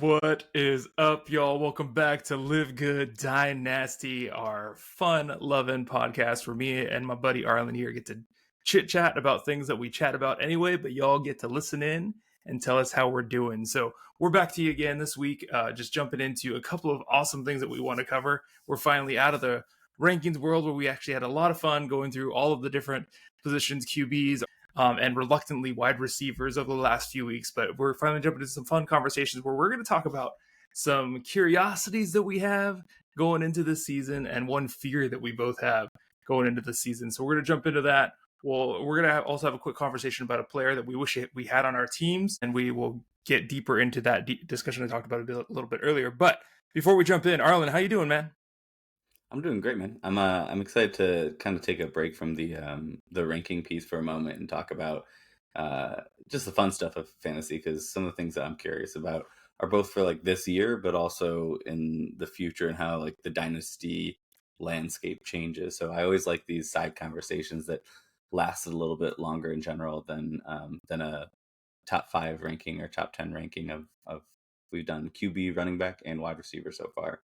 What is up, y'all? Welcome back to Live Good DyNasty, our fun-loving podcast where me and my buddy Arlen here get to chit-chat about things that we chat about anyway, but y'all get to listen in and tell us how we're doing. So we're back to you again this week, just jumping into a couple of awesome things that we want to cover. We're finally out of the rankings world where we actually had a lot of fun going through all of the different positions, QBs, and reluctantly wide receivers over the last few weeks. But we're finally jumping into some fun conversations where we're going to talk about some curiosities that we have going into this season and one fear that we both have going into the season. So we're going to jump into that. Well, we're going to also have a quick conversation about a player that we wish we had on our teams, and we will get deeper into that discussion I talked about a little bit earlier. But before we jump in, Arlen, how you doing, man? I'm doing great, man. I'm excited to kind of take a break from the ranking piece for a moment and talk about just the fun stuff of fantasy, because some of the things that I'm curious about are both for like this year, but also in the future and how like the dynasty landscape changes. So I always like these side conversations that lasted a little bit longer in general than a top 5 ranking or top 10 ranking of we've done QB, running back, and wide receiver so far.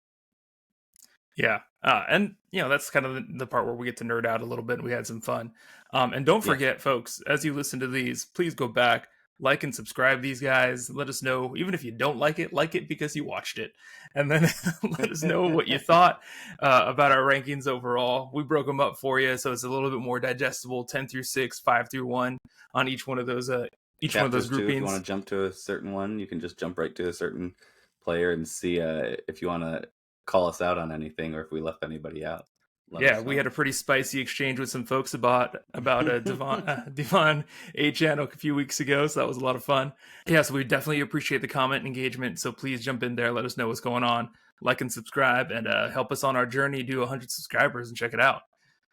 Yeah. And, that's kind of the part where we get to nerd out a little bit and we had some fun. And don't forget, folks, as you listen to these, please go back, like and subscribe these guys. Let us know, even if you don't like it because you watched it. And then let us know what you thought about our rankings overall. We broke them up for you, so it's a little bit more digestible, 10 through 6, 5 through 1 on each one of those one of those groupings. If you want to jump to a certain one, you can just jump right to a certain player and see if you want to call us out on anything or if we left anybody out. We had a pretty spicy exchange with some folks about Devon A channel a few weeks ago, so that was a lot of fun. Yeah, so we definitely appreciate the comment and engagement, so please jump in there, let us know what's going on, like and subscribe, and help us on our journey to 100 subscribers and check it out.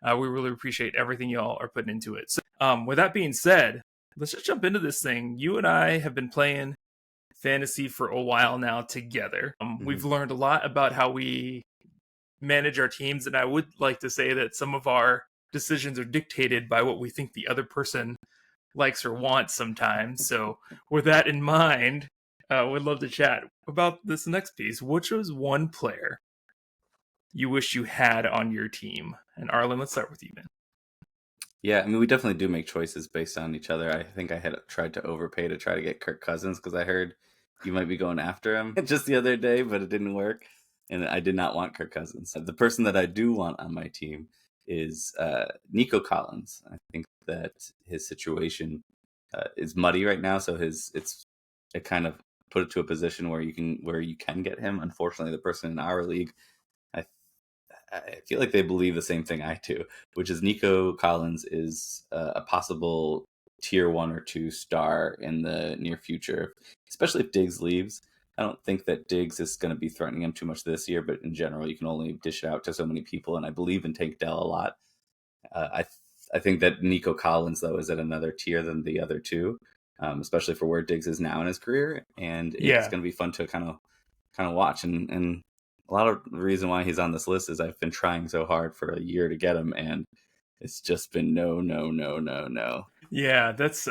We really appreciate everything y'all are putting into it. So with that being said, let's just jump into this thing. You and I have been playing fantasy for a while now together. We've learned a lot about how we manage our teams, and I would like to say that some of our decisions are dictated by what we think the other person likes or wants sometimes. So with that in mind, we'd love to chat about this next piece. Which was one player you wish you had on your team? And Arlen, let's start with you, man. Yeah, I mean, we definitely do make choices based on each other. I think I had tried to overpay to try to get Kirk Cousins because I heard you might be going after him just the other day, but it didn't work. And I did not want Kirk Cousins. The person that I do want on my team is Nico Collins. I think that his situation is muddy right now, so it kind of put it to a position where you can get him. Unfortunately, the person in our league, I feel like they believe the same thing I do, which is Nico Collins is a possible tier 1 or 2 star in the near future, especially if Diggs leaves. I don't think that Diggs is going to be threatening him too much this year, but in general, you can only dish it out to so many people, and I believe in Tank Dell a lot. I think that Nico Collins, though, is at another tier than the other two, especially for where Diggs is now in his career, and it's going to be fun to kind of watch. And a lot of the reason why he's on this list is I've been trying so hard for a year to get him, and it's just been no. Yeah, that's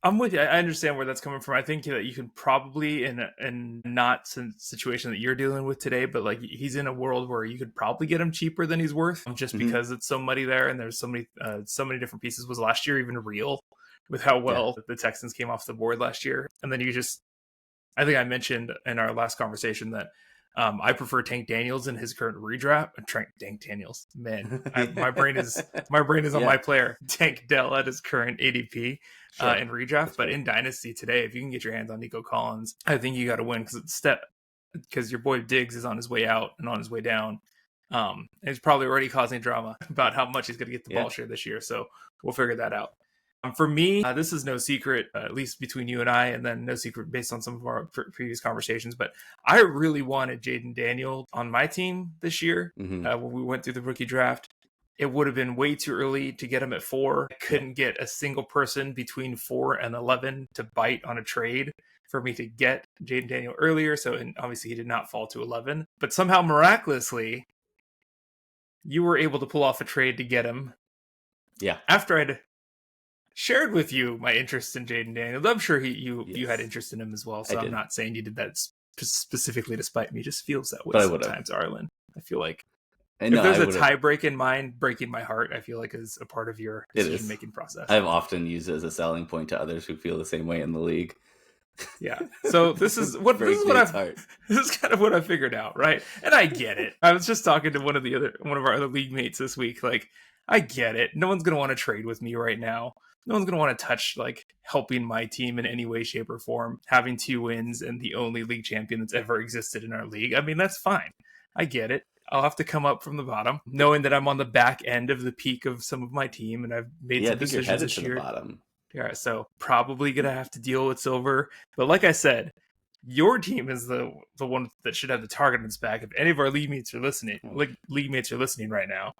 I'm with you. I understand where that's coming from. I think that you can probably in not situation that you're dealing with today, but like he's in a world where you could probably get him cheaper than he's worth, just because it's so muddy there and there's so many different pieces. Was last year even real with how well the Texans came off the board last year? And then I think I mentioned in our last conversation that I prefer Tank Daniels in his current redraft. Tank Daniels, man, my brain is on my player Tank Dell at his current ADP in redraft. But in Dynasty today, if you can get your hands on Nico Collins, I think you got to win because your boy Diggs is on his way out and on his way down. He's probably already causing drama about how much he's going to get the ball share this year. So we'll figure that out. For me, this is no secret, at least between you and I, and then no secret based on some of our previous conversations. But I really wanted Jayden Daniel on my team this year when we went through the rookie draft. It would have been way too early to get him at 4. I couldn't get a single person between 4 and 11 to bite on a trade for me to get Jayden Daniel earlier. And obviously he did not fall to 11. But somehow, miraculously, you were able to pull off a trade to get him. Yeah. After shared with you my interest in Jayden Daniels. I'm sure you had Yes. interest in him as well. So I'm not saying you did that specifically to spite me. It just feels that way But sometimes, Arlen. I feel like if there's a tie break in mind, breaking my heart, I feel like is a part of your decision-making process. I've often used it as a selling point to others who feel the same way in the league. Yeah. So this is kind of what I figured out, right? And I get it. I was just talking to one of our other league mates this week. Like, I get it. No one's gonna want to trade with me right now. No one's gonna want to touch like helping my team in any way, shape, or form. Having 2 wins and the only league champion that's ever existed in our league. I mean, that's fine. I get it. I'll have to come up from the bottom, knowing that I'm on the back end of the peak of some of my team, and I've made some decisions this year. Yeah, so probably gonna have to deal with silver. But like I said, your team is the one that should have the target on its back. If any of our league mates are listening right now,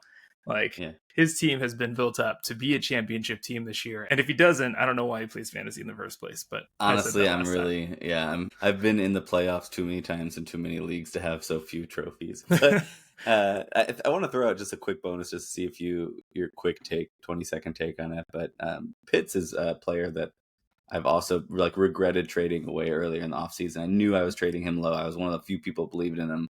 his team has been built up to be a championship team this year. And if he doesn't, I don't know why he plays fantasy in the first place. But honestly, I've been in the playoffs too many times in too many leagues to have so few trophies. But I want to throw out just a quick bonus just to see if your quick take, 20-second take on it. But Pitts is a player that I've also regretted trading away earlier in the offseason. I knew I was trading him low. I was one of the few people who believed in him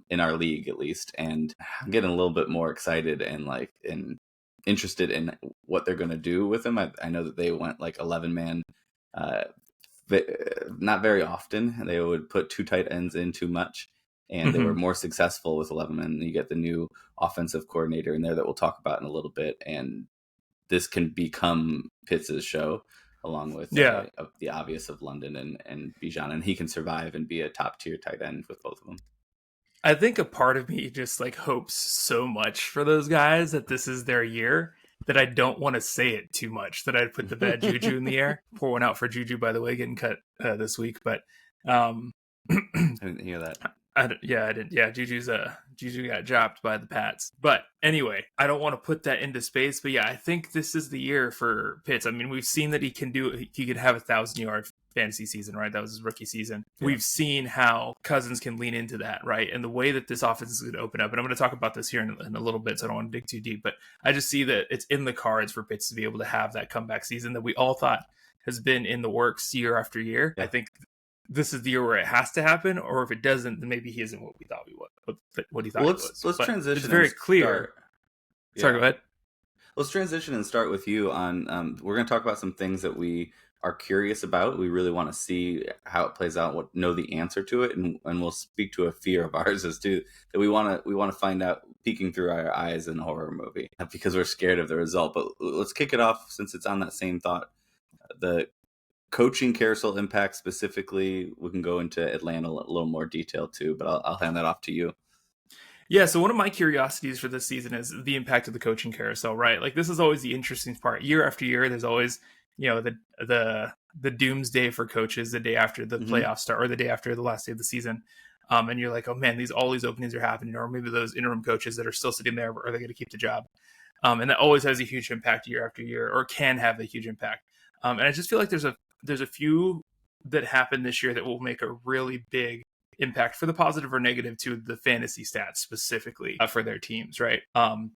in our league, at least. And I'm getting a little bit more excited and interested in what they're going to do with him. I know that they went 11-man. Not very often. They would put 2 tight ends in too much. And they were more successful with 11 men. You get the new offensive coordinator in there that we'll talk about in a little bit. And this can become Pitts' show, along with the obvious of London and Bijan. And he can survive and be a top-tier tight end with both of them. I think a part of me just hopes so much for those guys that this is their year that I don't want to say it too much, that I'd put the bad juju in the air. Pour one out for Juju, by the way, getting cut this week. But I didn't hear that. I didn't. Yeah, Juju got dropped by the Pats. But anyway, I don't want to put that into space. But yeah, I think this is the year for Pitts. I mean, we've seen that he could have 1,000-yard fantasy season, right? That was his rookie season. Yeah. We've seen how Cousins can lean into that, right? And the way that this offense is going to open up, and I'm going to talk about this here in a little bit, so I don't want to dig too deep, but I just see that it's in the cards for Pitts to be able to have that comeback season that we all thought has been in the works year after year. Yeah. I think this is the year where it has to happen, or if it doesn't, then maybe he isn't what we thought he was. What he thought he was. Let's transition. It's very clear. Yeah. Sorry, go ahead. Let's transition and start with you on. We're going to talk about some things that we are curious about. We really want to see how it plays out, know the answer to it, and we'll speak to a fear of ours as too that we want to find out, peeking through our eyes in a horror movie because we're scared of the result. But let's kick it off since it's on that same thought. The coaching carousel impact specifically, we can go into Atlanta a little more detail too, but I'll hand that off to you. Yeah, so one of my curiosities for this season is the impact of the coaching carousel, right? This is always the interesting part. Year after year, there's always, the doomsday for coaches the day after the playoffs start or the day after the last day of the season. And you're like, oh man, all these openings are happening, or maybe those interim coaches that are still sitting there, are they going to keep the job? And that always has a huge impact year after year, or can have a huge impact. And I just feel like there's a few that happen this year that will make a really big impact for the positive or negative to the fantasy stats specifically for their teams, right? I'm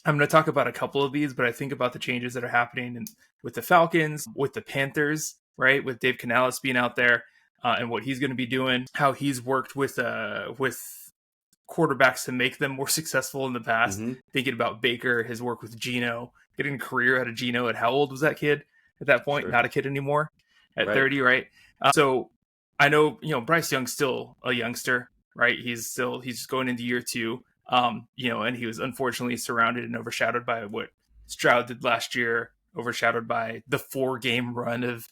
going to talk about a couple of these, but I think about the changes that are happening with the Falcons, with the Panthers, right? With Dave Canales being out there and what he's going to be doing, how he's worked with quarterbacks to make them more successful in the past. Thinking about Baker, his work with Geno, getting a career out of Geno at how old was that kid at that point? Sure. Not a kid anymore at 30, right? So I know, Bryce Young's still a youngster, right? He's going into year 2, and he was unfortunately surrounded and overshadowed by what Stroud did last year, overshadowed by the 4-game run of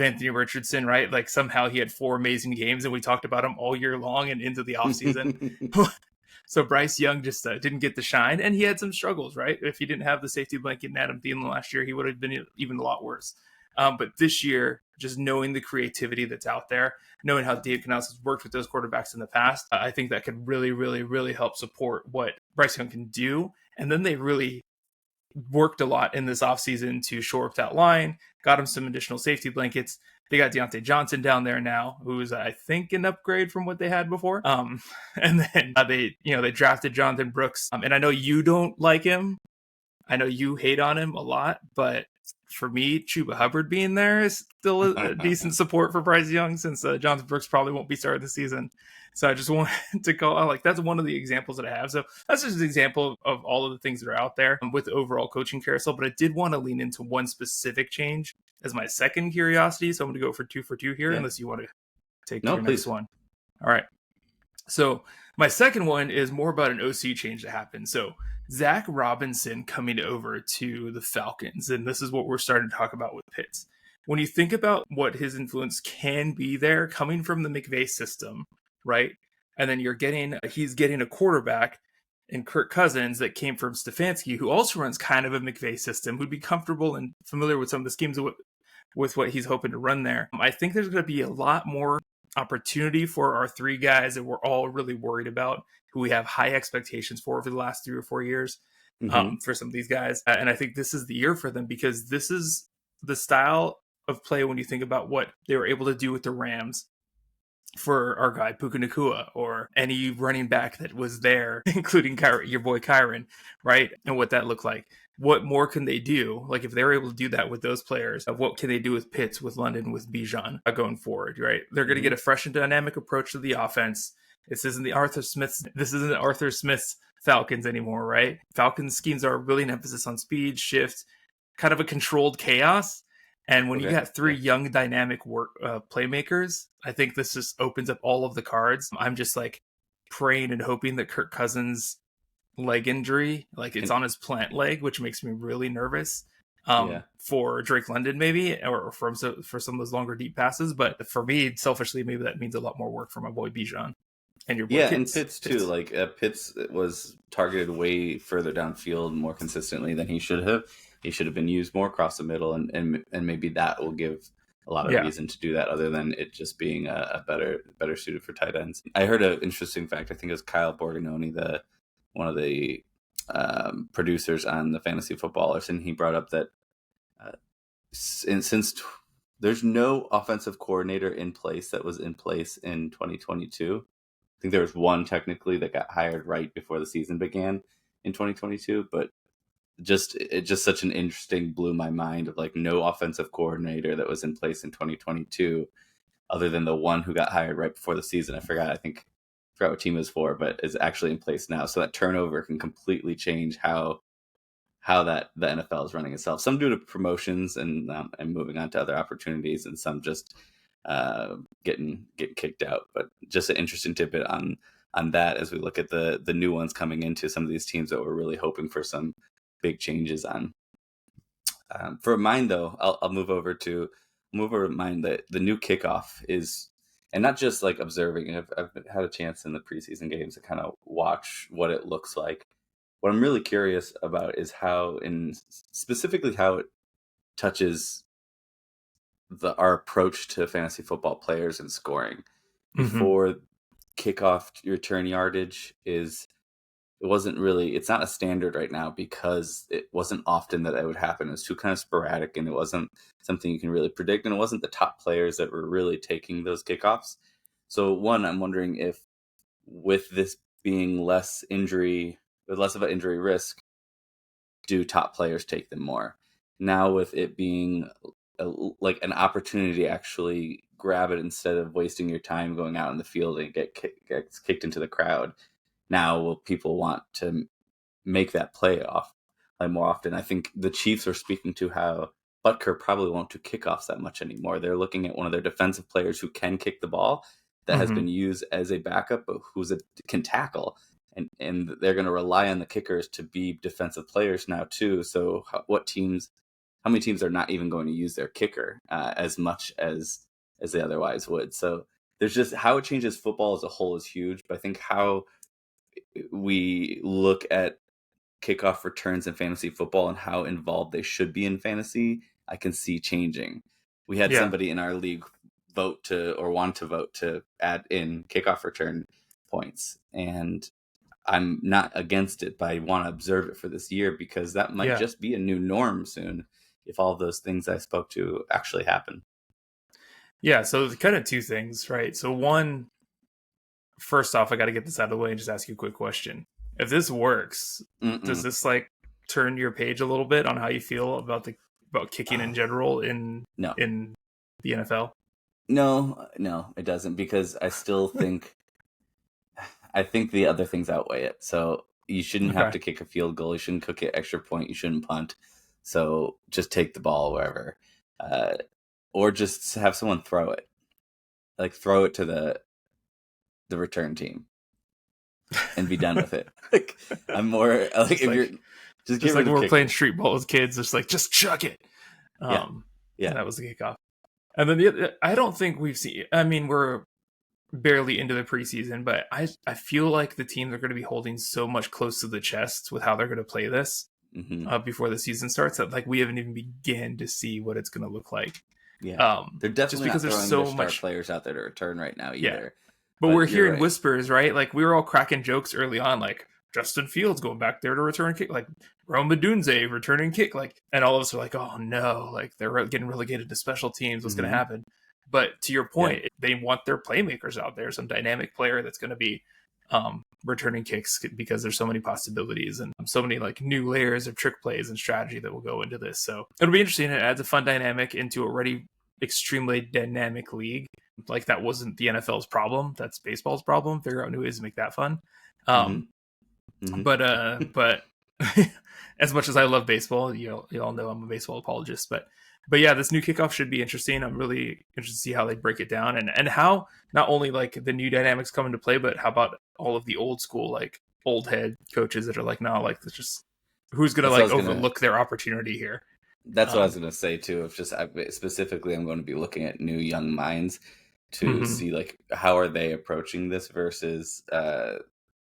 Anthony Richardson, right? Somehow he had 4 amazing games and we talked about him all year long and into the offseason. So Bryce Young just didn't get the shine, and he had some struggles, right? If he didn't have the safety blanket in Adam Thielen last year, he would have been even a lot worse. But this year, just knowing the creativity that's out there, knowing how Dave Canales has worked with those quarterbacks in the past, I think that could really, really, really help support what Bryce Young can do. And then they really worked a lot in this offseason to shore up that line, got him some additional safety blankets. They got Deontay Johnson down there now, who's, I think, an upgrade from what they had before. And then they drafted Jonathan Brooks. And I know you don't like him. I know you hate on him a lot, but for me, Chuba Hubbard being there is still a decent support for Bryce Young, since Jonathan Brooks probably won't be starting the season. So I just wanted to call out, like, that's one of the examples that I have. So that's just an example of all of the things that are out there with the overall coaching carousel. But I did want to lean into one specific change as my second curiosity. So I'm going to go for two here, unless you want to take your next one. All right. So my second one is more about an OC change that happened. So Zach Robinson coming over to the Falcons, and this is what we're starting to talk about with Pitts. When you think about what his influence can be there, coming from the McVay system, right? And then he's getting a quarterback in Kirk Cousins that came from Stefanski, who also runs kind of a McVay system, who'd be comfortable and familiar with some of the schemes with what he's hoping to run there. I think there's going to be a lot more opportunity for our three guys that we're all really worried about, who we have high expectations for over the last 3 or 4 years, for some of these guys. And I think this is the year for them, because this is the style of play when you think about what they were able to do with the Rams for our guy Puka Nacua, or any running back that was there, including your boy Kyren, right? And what that looked like. What more can they do? Like, if they're able to do that with those players, what can they do with Pitts, with London, with Bijan going forward, right? They're going to get a fresh and dynamic approach to the offense. This isn't Arthur Smith's Falcons anymore, right? Falcons schemes are really an emphasis on speed, shift, kind of a controlled chaos. And when you got three young, dynamic playmakers, I think this just opens up all of the cards. I'm just like praying and hoping that Kirk Cousins' leg injury, like, it's on his plant leg, which makes me really nervous for Drake London, maybe, or for some of those longer deep passes. But for me, selfishly, maybe that means a lot more work for my boy Bijan and your boy Pitts. And Pitts too. Like, Pitts was targeted way further downfield more consistently than he should have. He should have been used more across the middle, and maybe that will give a lot of reason to do that, other than it just being a better suited for tight ends. I heard an interesting fact. I think it was Kyle Borgognoni, one of the producers on the Fantasy Footballers, and he brought up that since there's no offensive coordinator in place that was in place in 2022. I think there was one technically that got hired right before the season began in 2022, but it just such an interesting, blew my mind, of like no offensive coordinator that was in place in 2022 other than the one who got hired right before the season. I forgot what team it was for, but is actually in place now. So that turnover can completely change how that the NFL is running itself. Some due to promotions and moving on to other opportunities, and some just getting kicked out. But just an interesting tidbit on that as we look at the new ones coming into some of these teams that we're really hoping for some big changes on. For mine, though, I'll move over to mine. That the new Kickoff is, and not just like observing. I've had a chance in the preseason games to kind of watch what it looks like. What I'm really curious about is specifically how it touches our approach to fantasy football players and scoring. Before Kickoff return yardage it's not a standard right now, because it wasn't often that it would happen. It was too kind of sporadic, and it wasn't something you can really predict, and it wasn't the top players that were really taking those kickoffs. So one, I'm wondering if with this being less of an injury risk, do top players take them more? Now with it being like an opportunity to actually grab it instead of wasting your time going out in the field and get kicked into the crowd, now will people want to make that play off more often? I think the Chiefs are speaking to how Butker probably won't do kickoffs that much anymore. They're looking at one of their defensive players who can kick the ball, that has been used as a backup, but can tackle. And they're going to rely on the kickers to be defensive players now too. So how many teams are not even going to use their kicker as much as they otherwise would? So there's just how it changes football as a whole is huge. But I think how we look at kickoff returns in fantasy football and how involved they should be in fantasy, I can see changing. We had somebody in our league want to vote to add in kickoff return points, and I'm not against it, but I want to observe it for this year, because that might just be a new norm soon if all of those things I spoke to actually happen. Yeah, so kind of two things, right? So one, first off, I got to get this out of the way and just ask you a quick question. If this works, does this like turn your page a little bit on how you feel about about kicking in general in No. in the NFL? No, it doesn't, because I still think the other things outweigh it. So you shouldn't have to kick a field goal. You shouldn't kick an extra point. You shouldn't punt. So just take the ball wherever, or just have someone throw it. Like throw it to the return team and be done with it. Like I'm more like if you're just like when we're playing street ball with kids, just chuck it. Yeah. That was the kickoff. And then I don't think we've seen. I mean, we're barely into the preseason, but I feel like the teams are going to be holding so much close to the chest with how they're going to play this before the season starts that like we haven't even began to see what it's going to look like. Yeah, they're definitely just because there's so much players out there to return right now either. Yeah. But we're hearing whispers, right? Like we were all cracking jokes early on, like Justin Fields going back there to return kick, like Roma Dunze returning kick, like, and all of us are like, oh no, like they're getting relegated to special teams. What's going to happen? But to your point, they want their playmakers out there, some dynamic player that's going to be returning kicks because there's so many possibilities and so many like new layers of trick plays and strategy that will go into this. So it'll be interesting. It adds a fun dynamic into a already extremely dynamic league. Like that wasn't the NFL's problem. That's baseball's problem. Figure out new ways to make that fun. But as much as I love baseball, you all know I'm a baseball apologist, but yeah, this new kickoff should be interesting. I'm really interested to see how they break it down and how not only like the new dynamics come into play, but how about all of the old school, like old head coaches that are like, no, like it's just who's going to like overlook their opportunity here. That's what I was going to say too. If just specifically, I'm going to be looking at new young minds to see like how are they approaching this versus the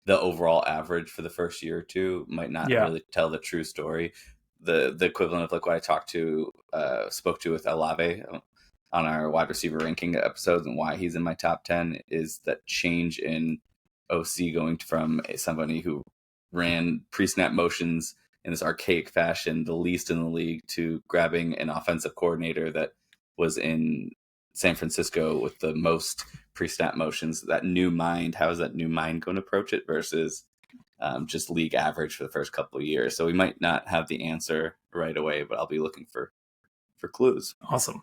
overall average for the first year or two might not really tell the true story. The equivalent of like what I spoke to with Olave on our wide receiver ranking episodes and why he's in my top 10 is that change in OC going from somebody who ran pre-snap motions in this archaic fashion, the least in the league, to grabbing an offensive coordinator that was in San Francisco with the most pre-snap motions. That new mind, how is that new mind going to approach it versus just league average for the first couple of years? So we might not have the answer right away, but I'll be looking for clues. Awesome.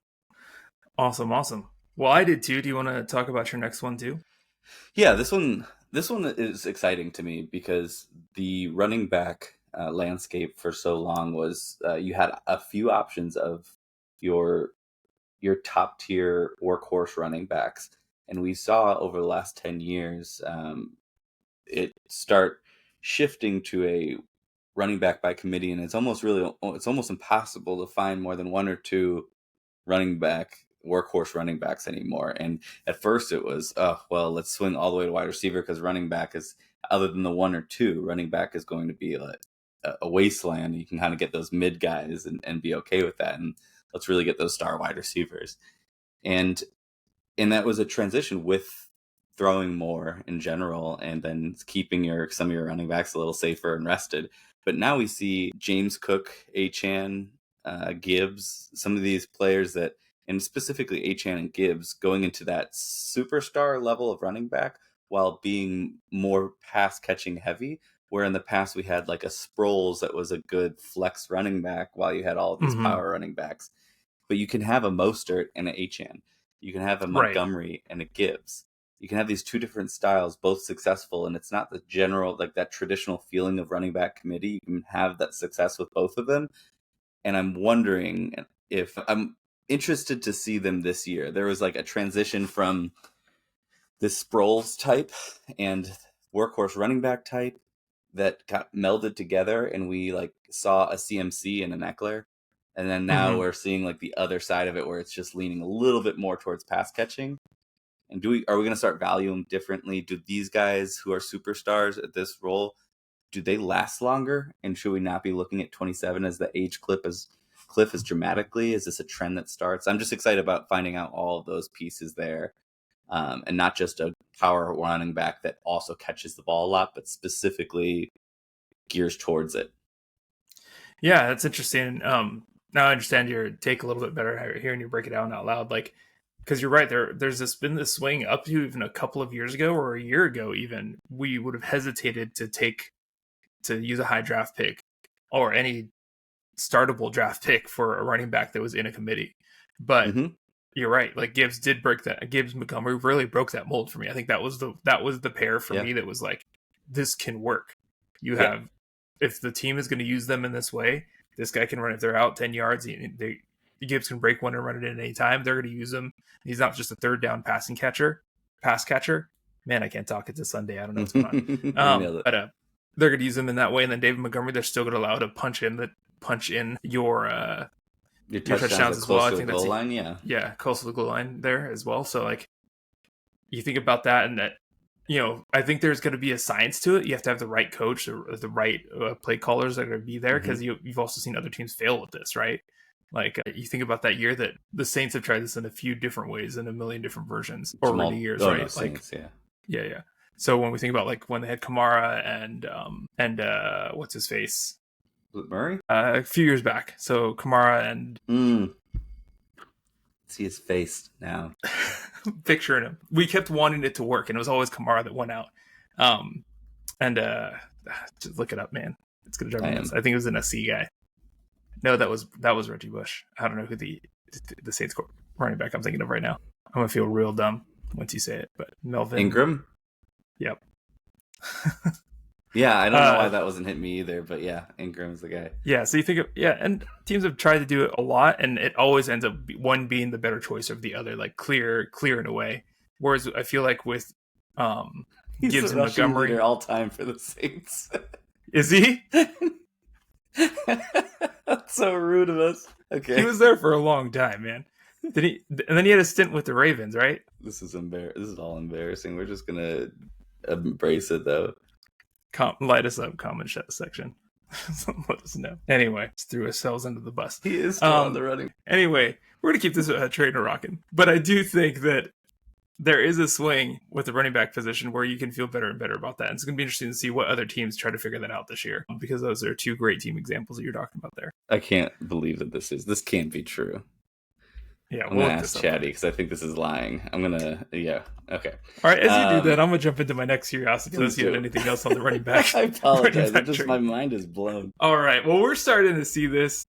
Well, I did too. Do you want to talk about your next one too? Yeah, this one is exciting to me because the running back landscape for so long was you had a few options of your top tier workhorse running backs, and we saw over the last 10 years it start shifting to a running back by committee, and it's almost impossible to find more than one or two workhorse running backs anymore. And at first it was, let's swing all the way to wide receiver because running back is, other than the one or two, running back is going to be a wasteland. You can kind of get those mid guys and be okay with that. And let's really get those star wide receivers. And that was a transition with throwing more in general and then keeping some of your running backs a little safer and rested. But now we see James Cook, Achane, Gibbs, some of these players that, and specifically Achane and Gibbs, going into that superstar level of running back while being more pass catching heavy, where in the past we had like a Sproles that was a good flex running back while you had all of these power running backs. But you can have a Mostert and an Achane. You can have a Montgomery and a Gibbs. You can have these two different styles, both successful, and it's not the general, like that traditional feeling of running back committee. You can have that success with both of them. And I'm wondering if I'm interested to see them this year. There was like a transition from this Sproles type and workhorse running back type that got melded together, and we like saw a CMC and an Eckler. And then now we're seeing like the other side of it where it's just leaning a little bit more towards pass catching. And are we going to start valuing differently? Do these guys who are superstars at this role, do they last longer? And should we not be looking at 27 as the age cliff as dramatically? Is this a trend that starts? I'm just excited about finding out all of those pieces there. And not just a power running back that also catches the ball a lot, but specifically gears towards it. Yeah, that's interesting. Now I understand your take a little bit better hearing you break it down out loud. Like, because you're right, there's been this swing up to even a couple of years ago or a year ago even, we would have hesitated to use a high draft pick or any startable draft pick for a running back that was in a committee. But you're right. Like Gibbs did break that. Gibbs Montgomery really broke that mold for me. I think that was the pair for me that was like, this can work. You have, if the team is going to use them in this way, this guy can run if they're out 10 yards. Gibbs can break one and run it in any time. They're going to use him. He's not just a third down pass catcher. Man, I can't talk. It's a Sunday. I don't know what's going on. But they're going to use him in that way. And then David Montgomery, they're still going to allow to punch in your touchdowns as well. I think that's line, close to the goal line there as well. So like, you think about that, and that, I think there's going to be a science to it. You have to have the right coach, or the right play callers that are going to be there, because you've also seen other teams fail with this, right? Like you think about that year that the Saints have tried this in a few different ways, in a million different versions over the years, right? Saints, yeah. So when we think about like when they had Kamara and what's his face, was it Murray? A few years back. So Kamara and see his face now. Picturing him. We kept wanting it to work, and it was always Kamara that won out. Just look it up, man. It's gonna drive me nuts. I think it was an SC guy. No, that was Reggie Bush. I don't know who the Saints running back I'm thinking of right now. I'm gonna feel real dumb once you say it, but Melvin Ingram. Yep. Yeah, I don't know why that wasn't hitting me either, but yeah, Ingram's the guy. Yeah, so you think of, and teams have tried to do it a lot, and it always ends up one being the better choice of the other, like clear in a way. Whereas I feel like with Gibbs and Montgomery, all time for the Saints. Is he? That's so rude of us. Okay, he was there for a long time, man. Did he? And then he had a stint with the Ravens, right? This is all embarrassing. We're just gonna embrace it though. Light us up, comment section. Let us know. Anyway, just threw ourselves under the bus. He is still on the running. Anyway, we're gonna keep this train rocking, but I do think that there is a swing with the running back position where you can feel better and better about that. And it's gonna be interesting to see what other teams try to figure that out this year, because those are two great team examples that you're talking about there. I can't believe that this can't be true. Yeah, I'm gonna ask Chatty because I think this is lying. Okay. All right, as you do that, I'm gonna jump into my next curiosity. Let's see if anything else on the running back. I apologize. My mind is blown. All right, well, we're starting to see this.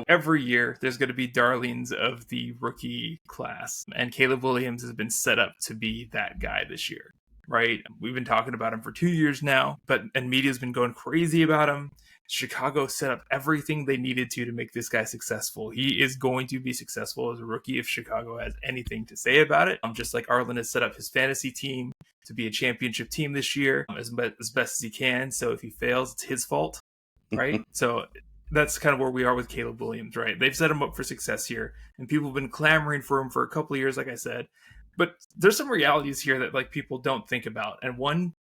Every year there's going to be darlings of the rookie class, and Caleb Williams has been set up to be that guy this year, right? We've been talking about him for 2 years now, and media's been going crazy about him. Chicago set up everything they needed to make this guy successful. He is going to be successful as a rookie if Chicago has anything to say about it. Just like Arlen has set up his fantasy team to be a championship team this year as best as he can. So if he fails, it's his fault, right? So that's kind of where we are with Caleb Williams, right? They've set him up for success here, and people have been clamoring for him for a couple of years, like I said. But there's some realities here that like people don't think about. And one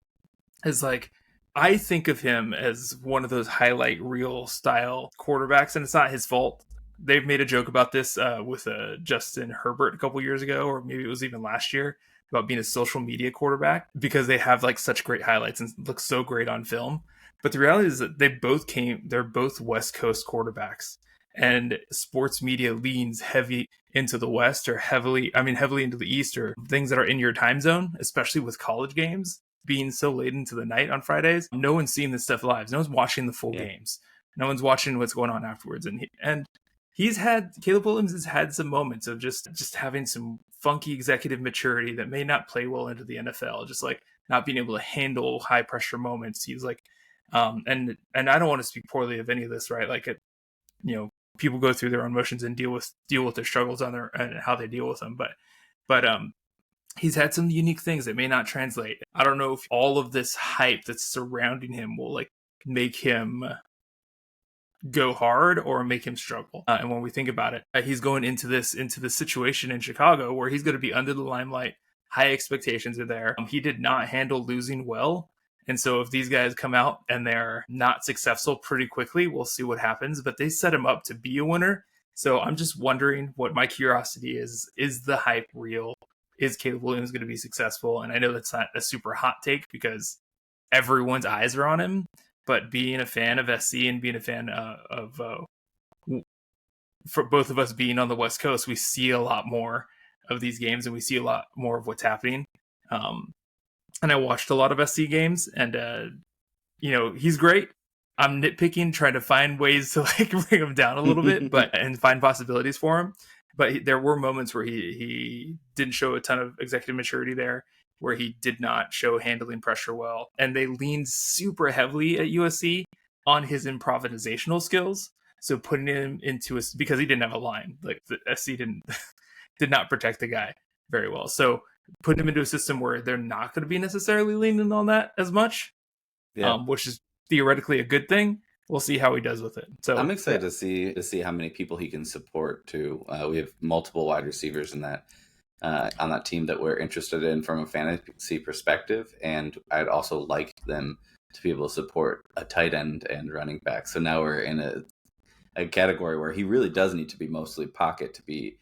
is like, I think of him as one of those highlight reel style quarterbacks, and it's not his fault. They've made a joke about this with Justin Herbert a couple years ago, or maybe it was even last year, about being a social media quarterback because they have like such great highlights and look so great on film. But the reality is that they're both West Coast quarterbacks, and sports media leans heavy into the West, or heavily into the East, or things that are in your time zone, especially with college games being so late into the night on Fridays. No one's seeing this stuff live. No one's watching the full games. No one's watching what's going on afterwards. And Caleb Williams has had some moments of just having some funky executive maturity that may not play well into the NFL. Just like not being able to handle high pressure moments. He's like, and I don't want to speak poorly of any of this, right? Like people go through their own emotions and deal with their struggles and how they deal with them. But he's had some unique things that may not translate. I don't know if all of this hype that's surrounding him will like make him go hard or make him struggle. And when we think about it, he's going into this situation in Chicago where he's going to be under the limelight. High expectations are there. He did not handle losing well. And so if these guys come out and they're not successful pretty quickly, we'll see what happens. But they set him up to be a winner. So I'm just wondering what my curiosity is. Is the hype real? Is Caleb Williams going to be successful? And I know that's not a super hot take because everyone's eyes are on him, but being a fan of SC and being a fan for both of us being on the West Coast, we see a lot more of these games and we see a lot more of what's happening. And I watched a lot of SC games, and he's great. I'm nitpicking, trying to find ways to like bring him down a little bit, and find possibilities for him. But there were moments where he didn't show a ton of executive maturity there, where he did not show handling pressure well, and they leaned super heavily at USC on his improvisational skills. So putting him into because he didn't have a line, like the SC did not protect the guy very well. So putting him into a system where they're not going to be necessarily leaning on that as much, which is theoretically a good thing. We'll see how he does with it. So I'm excited to see how many people he can support too. We have multiple wide receivers in that on that team that we're interested in from a fantasy perspective, and I'd also like them to be able to support a tight end and running back. So now we're in a category where he really does need to be mostly pocket to be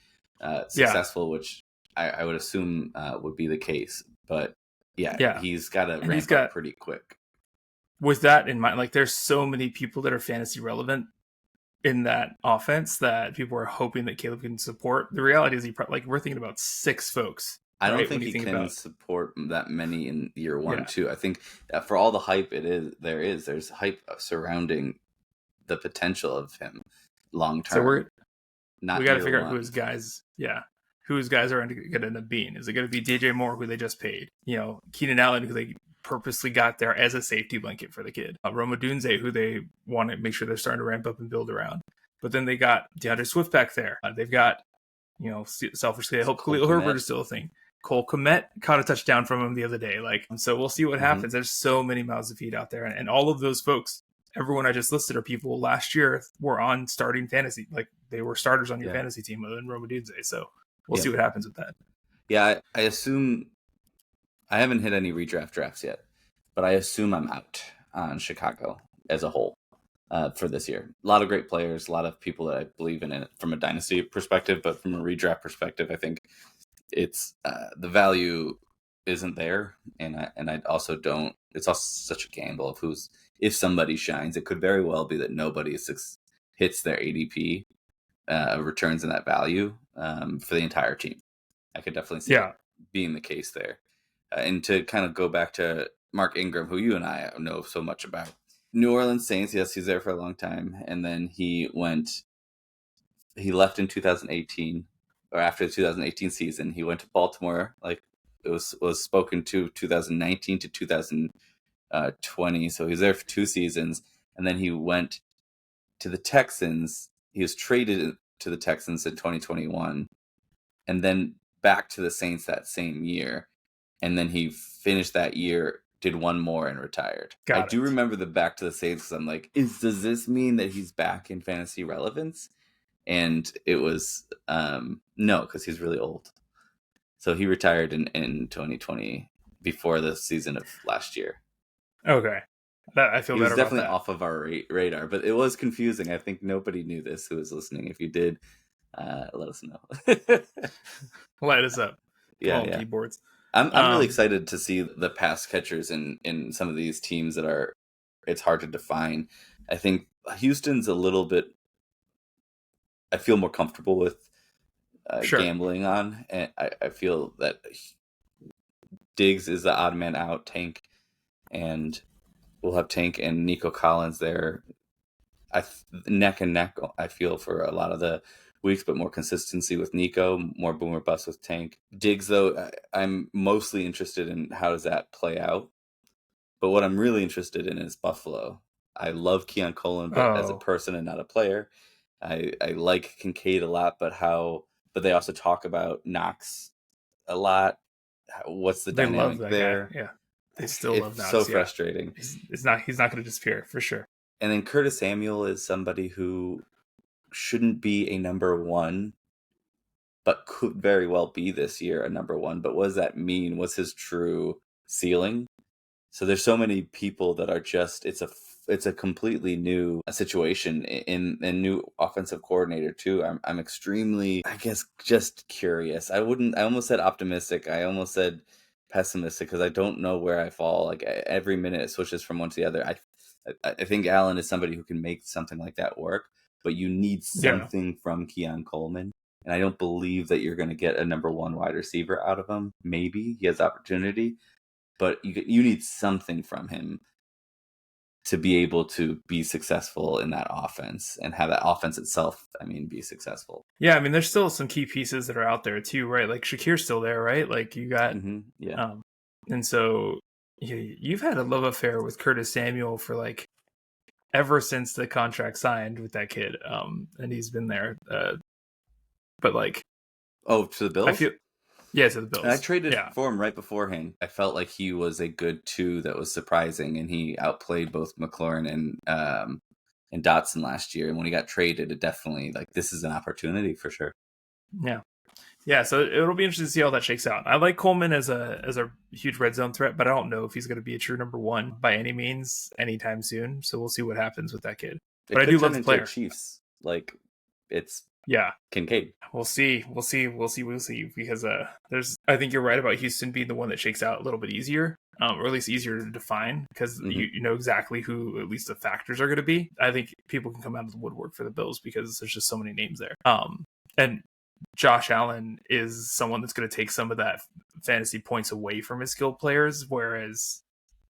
successful, which I would assume would be the case. But he's got to ramp up pretty quick. With that in mind, like there's so many people that are fantasy relevant in that offense that people are hoping that Caleb can support. The reality is we're thinking about 6 folks. I don't think he can support that many in year 1, too. I think that for all the hype there's hype surrounding the potential of him long term. So we got to figure out who his guys are going to end up being. Is it going to be DJ Moore, who they just paid? Keenan Allen, who they purposely got there as a safety blanket for the kid. Roma Dunze, who they want to make sure they're starting to ramp up and build around. But then they got DeAndre Swift back there. They've got, selfishly, I hope Khalil Herbert is still a thing. Cole Kmet caught a touchdown from him the other day. So we'll see what happens. There's so many mouths to feed out there. And all of those folks, everyone I just listed, are people last year were on starting fantasy. Like they were starters on your fantasy team other than Roma Dunze. So we'll see what happens with that. Yeah, I assume I haven't hit any redraft drafts yet, but I assume I'm out on Chicago as a whole for this year. A lot of great players, a lot of people that I believe in it from a dynasty perspective, but from a redraft perspective, I think it's the value isn't there, and I also don't. It's also such a gamble of if somebody shines, it could very well be that nobody hits their ADP returns in that value for the entire team. I could definitely see that being the case there. And to kind of go back to Mark Ingram, who you and I know so much about. New Orleans Saints, yes, he's there for a long time. And then he left in 2018, or after the 2018 season. He went to Baltimore, like it was spoken to 2019 to 2020. So he was there for 2 seasons. And then he went to the Texans. He was traded to the Texans in 2021. And then back to the Saints that same year. And then he finished that year, did 1 more, and retired. I do remember the back to the Saints because I'm like, does this mean that he's back in fantasy relevance? And it was no, because he's really old. So he retired in 2020 before the season of last year. Okay. I feel better about that. He was definitely off of our radar, but it was confusing. I think nobody knew this who was listening. If you did, let us know. Light us up. Yeah. Keyboards. I'm really excited to see the pass catchers in some of these teams that it's hard to define. I think Houston's a little bit, I feel more comfortable with gambling on. And I feel that Diggs is the odd man out, Tank, and we'll have Tank and Nico Collins there. Neck and neck, I feel, for a lot of the weeks, but more consistency with Nico, more boom or bust with Tank. Diggs, though, I'm mostly interested in how does that play out. But what I'm really interested in is Buffalo. I love Keon Coleman, but as a person and not a player. I like Kincaid a lot, but they also talk about Knox a lot. What's the dynamic there? Guy. Yeah, they still love Knox. So frustrating. He's not going to disappear for sure. And then Curtis Samuel is somebody who shouldn't be a number 1, but could very well be this year a number 1. But what does that mean? What's his true ceiling? So there's so many people that are just, it's a completely new situation in new offensive coordinator too. I'm extremely, I guess, just curious. I almost said optimistic. I almost said pessimistic because I don't know where I fall. Like every minute it switches from one to the other. I think Allen is somebody who can make something like that work, but you need something from Keon Coleman. And I don't believe that you're going to get a number 1 wide receiver out of him. Maybe he has opportunity, but you need something from him. to be able to be successful in that offense and have that offense itself, be successful. Yeah, I mean, there's still some key pieces that are out there too, right? Like Shakir's still there, right? Like you got, Yeah. And so you've had a love affair with Curtis Samuel for like ever since the contract signed with that kid, and he's been there. But like, to the Bills. To the Bills. I traded for him right beforehand. I felt like he was a good 2 that was surprising, and he outplayed both McLaurin and Dotson last year. And when he got traded, it definitely this is an opportunity for sure. Yeah. So it'll be interesting to see how that shakes out. I like Coleman as a huge red zone threat, but I don't know if he's going to be a true number 1 by any means anytime soon. So we'll see what happens with that kid. But I do love the player. Chiefs, it's Kincaid. We'll see because I think you're right about Houston being the one that shakes out a little bit easier, or at least easier to define because you know exactly who at least the factors are going to be. I think people can come out of the woodwork for the Bills because there's just so many names there. And Josh Allen is someone that's going to take some of that fantasy points away from his skilled players, whereas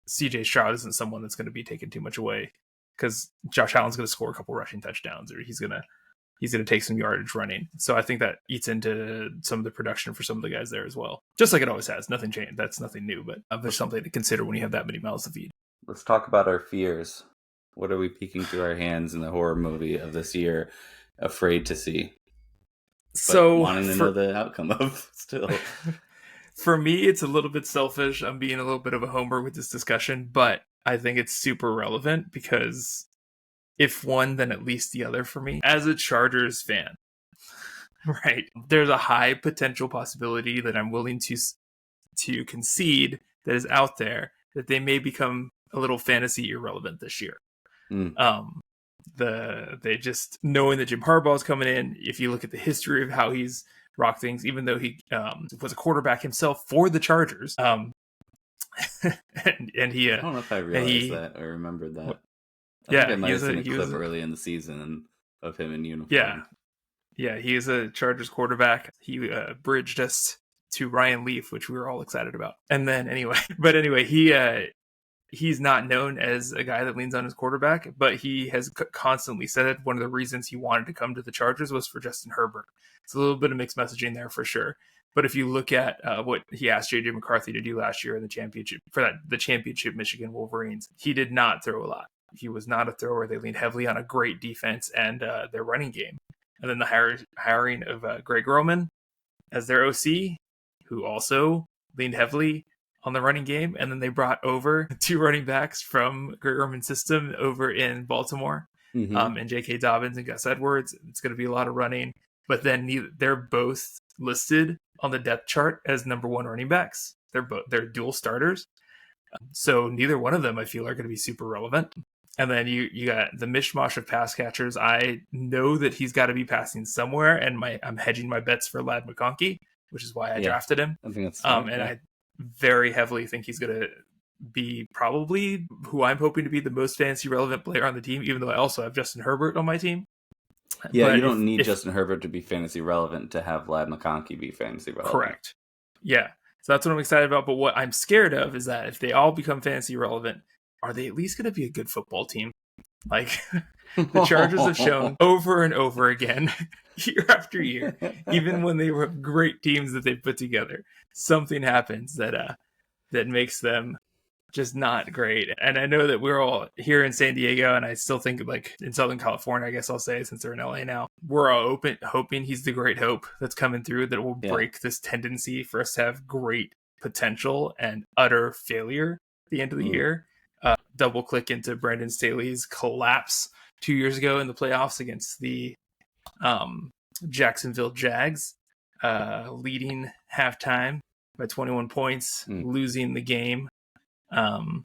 CJ Stroud isn't someone that's going to be taken too much away because Josh Allen's going to score a couple rushing touchdowns or he's going to take some yardage running. So I think that eats into some of the production for some of the guys there as well. Just like it always has. Nothing changed. That's nothing new, but there's something to consider when you have that many mouths to feed. Let's talk about our fears. What are we peeking through our hands in the horror movie of this year, afraid to see? So wanting to know the outcome of still. For me, it's a little bit selfish. I'm being a little bit of a homer with this discussion, but I think it's super relevant because if one, then at least the other for me. As a Chargers fan, right, there's a high potential possibility that I'm willing to concede that is out there that they may become a little fantasy irrelevant this year. They just knowing that Jim Harbaugh is coming in. If you look at the history of how he's rocked things, even though he was a quarterback himself for the Chargers, and he I don't know if I realized that or remembered that. I think I might have seen a clip early in the season of him in uniform. Yeah, he is a Chargers quarterback. He bridged us to Ryan Leaf, which we were all excited about. And then anyway, he's not known as a guy that leans on his quarterback, but he has constantly said that one of the reasons he wanted to come to the Chargers was for Justin Herbert. It's a little bit of mixed messaging there for sure. But if you look at what he asked J.J. McCarthy to do last year in the championship the championship Michigan Wolverines, he did not throw a lot. He was not a thrower. They leaned heavily on a great defense and their running game. And then the hiring of Greg Roman as their OC, who also leaned heavily on the running game. And then they brought over 2 running backs from Greg Roman's system over in Baltimore, and J.K. Dobbins and Gus Edwards. It's going to be a lot of running. But then they're both listed on the depth chart as number 1 running backs. They're dual starters. So neither one of them, I feel, are going to be super relevant. And then you got the mishmash of pass catchers. I know that he's got to be passing somewhere, and I'm hedging my bets for Ladd McConkey, which is why I drafted him. I think that's I very heavily think he's going to be probably who I'm hoping to be the most fantasy relevant player on the team, even though I also have Justin Herbert on my team. Yeah, but you don't need Justin Herbert to be fantasy relevant to have Ladd McConkey be fantasy relevant. Correct. Yeah. So that's what I'm excited about. But what I'm scared of is that if they all become fantasy relevant, are they at least going to be a good football team? Like the Chargers have shown over and over again, year after year, even when they were great teams that they put together, something happens that makes them just not great. And I know that we're all here in San Diego, and I still think like in Southern California, I guess I'll say, since they're in LA now, we're all hoping he's the great hope that's coming through that will break this tendency for us to have great potential and utter failure at the end of the year. Double click into Brandon Staley's collapse 2 years ago in the playoffs against the Jacksonville Jags, leading halftime by 21 points, losing the game in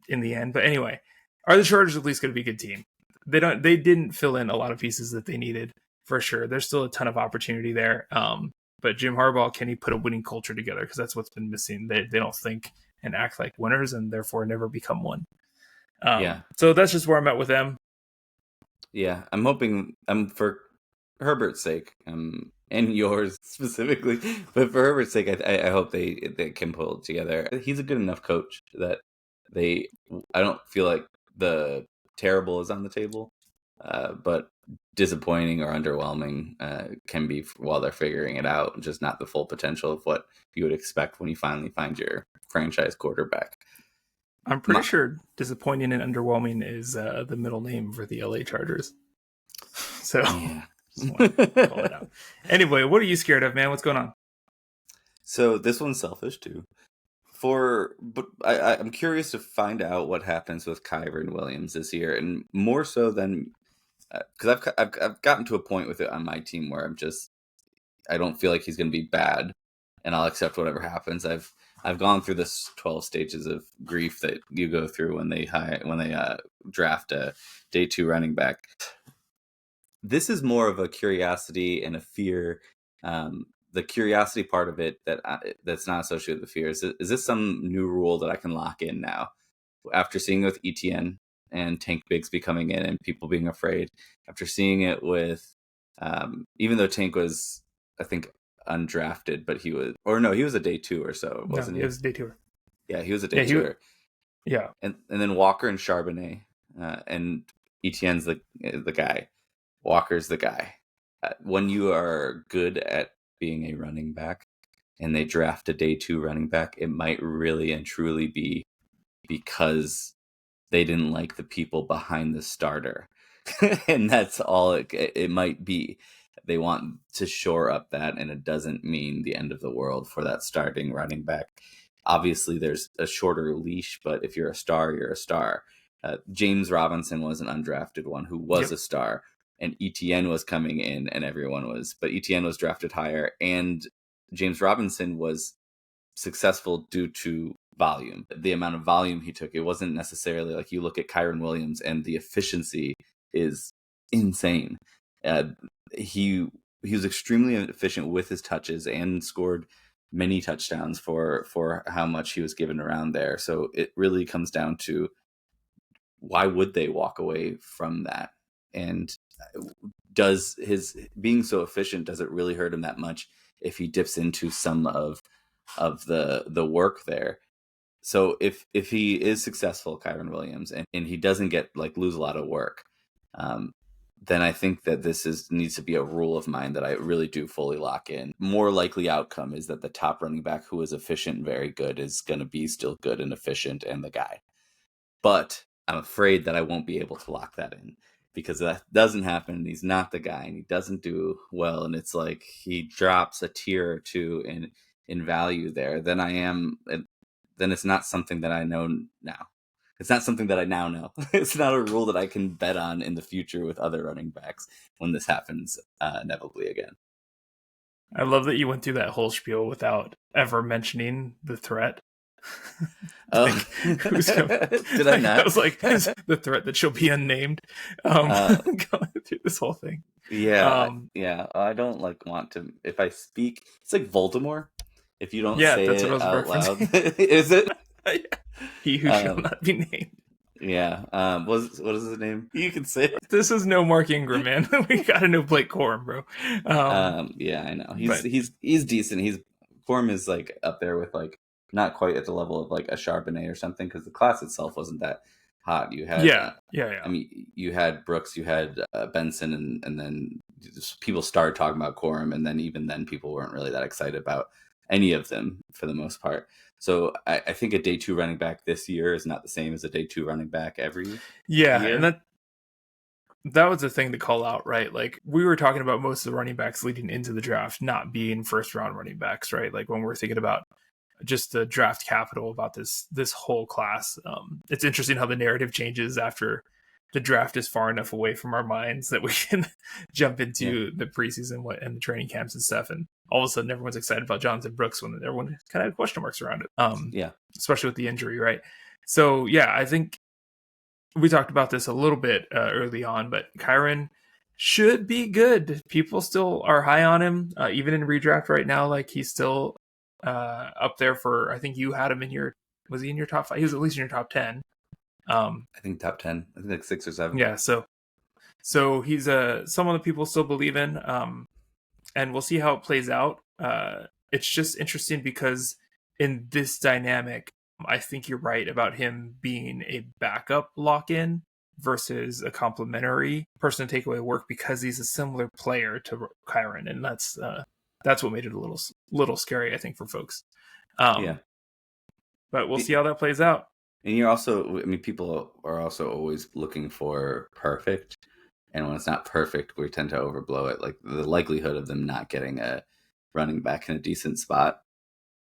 the end. But anyway, are the Chargers at least going to be a good team? They didn't fill in a lot of pieces that they needed for sure. There's still a ton of opportunity there. But Jim Harbaugh, can he put a winning culture together? Because that's what's been missing. They don't think and act like winners, and therefore never become one. So that's just where I'm at with them. Yeah, I'm hoping, for Herbert's sake, and yours specifically, but for Herbert's sake, I hope they can pull it together. He's a good enough coach that I don't feel like the terrible is on the table, but disappointing or underwhelming can be while they're figuring it out, just not the full potential of what you would expect when you finally find your franchise quarterback. I'm pretty sure disappointing and underwhelming is the middle name for the LA Chargers. So, yeah. Just want to call it out. Anyway, what are you scared of, man? What's going on? So this one's selfish too. But I'm curious to find out what happens with Kyren Williams this year, and more so than because I've gotten to a point with it on my team where I don't feel like he's going to be bad, and I'll accept whatever happens. I've gone through this 12 stages of grief that you go through when they draft a day 2 running back. This is more of a curiosity and a fear. The curiosity part of it that's not associated with the fear is this some new rule that I can lock in now after seeing it with ETN and Tank Bigsby coming in and people being afraid, after seeing it with even though Tank was, I think, undrafted, but he was a day 2 or so, wasn't he? He was a day 2er. Yeah, he was a day 2er. Yeah. And then Walker and Charbonnet, and ETN's the guy. Walker's the guy. When you are good at being a running back and they draft a day 2 running back, it might really and truly be because they didn't like the people behind the starter. And that's all it might be. They want to shore up that, and it doesn't mean the end of the world for that starting running back. Obviously, there's a shorter leash, but if you're a star, you're a star. James Robinson was an undrafted one who was a star, and ETN was coming in, and but ETN was drafted higher, and James Robinson was successful due to volume. The amount of volume he took, it wasn't necessarily like you look at Kyren Williams, and the efficiency is insane. He was extremely efficient with his touches and scored many touchdowns for how much he was given around there. So it really comes down to why would they walk away from that? And does his being so efficient, does it really hurt him that much if he dips into some of the work there? So if he is successful, Kyren Williams, and he doesn't lose a lot of work, then I think that needs to be a rule of mine that I really do fully lock in. More likely outcome is that the top running back who is efficient and very good is going to be still good and efficient and the guy. But I'm afraid that I won't be able to lock that in, because that doesn't happen. And he's not the guy, and he doesn't do well. And it's like he drops a tier or two in value there. Then it's not something that I know now. It's not something that I now know. It's not a rule that I can bet on in the future with other running backs when this happens inevitably again. I love that you went through that whole spiel without ever mentioning the threat. Did I not? I was like, the threat that she'll be unnamed. Going through this whole thing. Yeah, I don't want to. If I speak, it's like Voldemort. If you don't say it out loud, is it? He who shall not be named. Yeah. What is his name? You can say it. This is no Mark Ingram, man. We gotta know Blake Corum, bro. Yeah, I know. He's decent. Corum is up there with not quite at the level of a Charbonnet or something, because the class itself wasn't that hot. You had I mean, you had Brooks, you had Benson, and then people started talking about Corum, and then even then people weren't really that excited about any of them for the most part. So I think a day 2 running back this year is not the same as a day 2 running back every year. And that was the thing to call out, right? We were talking about most of the running backs leading into the draft not being first round running backs, right? When we're thinking about just the draft capital about this whole class. It's interesting how the narrative changes after the draft is far enough away from our minds that we can jump into the preseason and the training camps and stuff. And all of a sudden everyone's excited about Jonathan Brooks when everyone kind of had question marks around it. Especially with the injury, right? So I think we talked about this a little bit early on, but Kyren should be good. People still are high on him, even in redraft right now. He's still up there for, I think you had him was he in your top 5? He was at least in your top 10. I think top 10. I think 6 or 7. Yeah, so he's someone that people still believe in, and we'll see how it plays out. It's just interesting because in this dynamic, I think you're right about him being a backup lock-in versus a complementary person to take away work, because he's a similar player to Kyren, and that's what made it a little scary, I think, for folks. Yeah. But we'll see how that plays out. And you're also, I mean, people are also always looking for perfect. And when it's not perfect, we tend to overblow it. Like the likelihood of them not getting a running back in a decent spot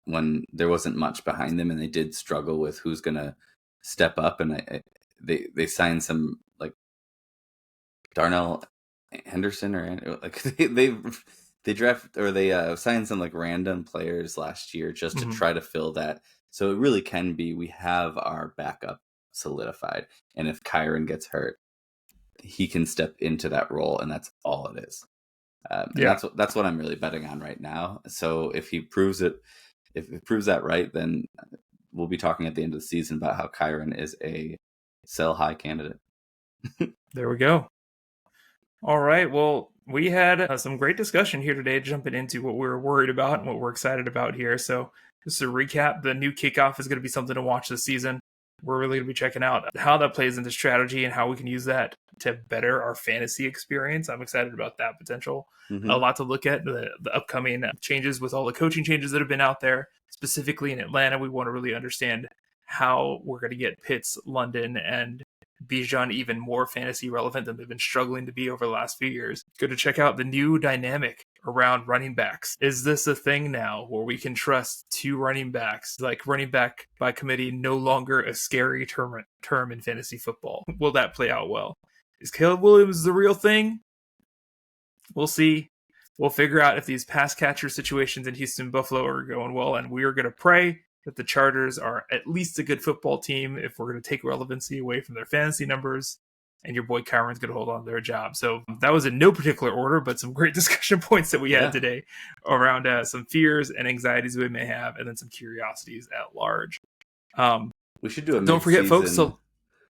when there wasn't much behind them, and they did struggle with who's going to step up. And they signed some like Darnell Henderson, or like they draft, or they signed some like random players last year just to try to fill that. So it really can be, we have our backup solidified. And if Kyren gets hurt, he can step into that role, and that's all it is. That's what I'm really betting on right now. So if he proves that right, then we'll be talking at the end of the season about how Kyren is a sell high candidate. There we go. All right. Well, we had some great discussion here today, jumping into what we were worried about and what we're excited about here. So just to recap, the new Kickoff is going to be something to watch this season. We're really going to be checking out how that plays into strategy and how we can use that to better our fantasy experience. I'm excited about that potential. A lot to look at, the upcoming changes with all the coaching changes that have been out there. Specifically in Atlanta, we want to really understand how we're going to get Pitts, London, and Bijan even more fantasy relevant than they've been struggling to be over the last few years. Good to check out the new dynamic around running backs. Is this a thing now where we can trust two running backs, like running back by committee, no longer a scary term in fantasy football? Will that play out well? Is Kyren Williams the real thing? We'll see. We'll figure out if these pass catcher situations in Houston, Buffalo are going well, and we are going to pray that the Chargers are at least a good football team if we're going to take relevancy away from their fantasy numbers, and your boy Kyren's going to hold on to their job. So that was in no particular order, but some great discussion points that we had today around some fears and anxieties we may have, and then some curiosities at large. We should do a don't forget, folks.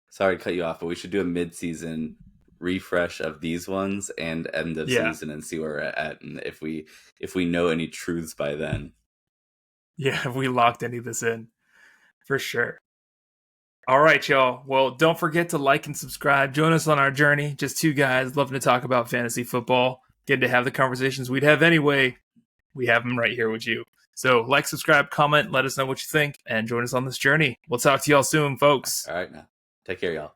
Sorry to cut you off, but we should do a mid-season refresh of these ones and end of season and see where we're at, and if we know any truths by then. Yeah, have we locked any of this in? For sure. All right, y'all. Well, don't forget to like and subscribe. Join us on our journey. Just two guys loving to talk about fantasy football. Getting to have the conversations we'd have anyway. We have them right here with you. So like, subscribe, comment, let us know what you think, and join us on this journey. We'll talk to y'all soon, folks. All right, now. Take care, y'all.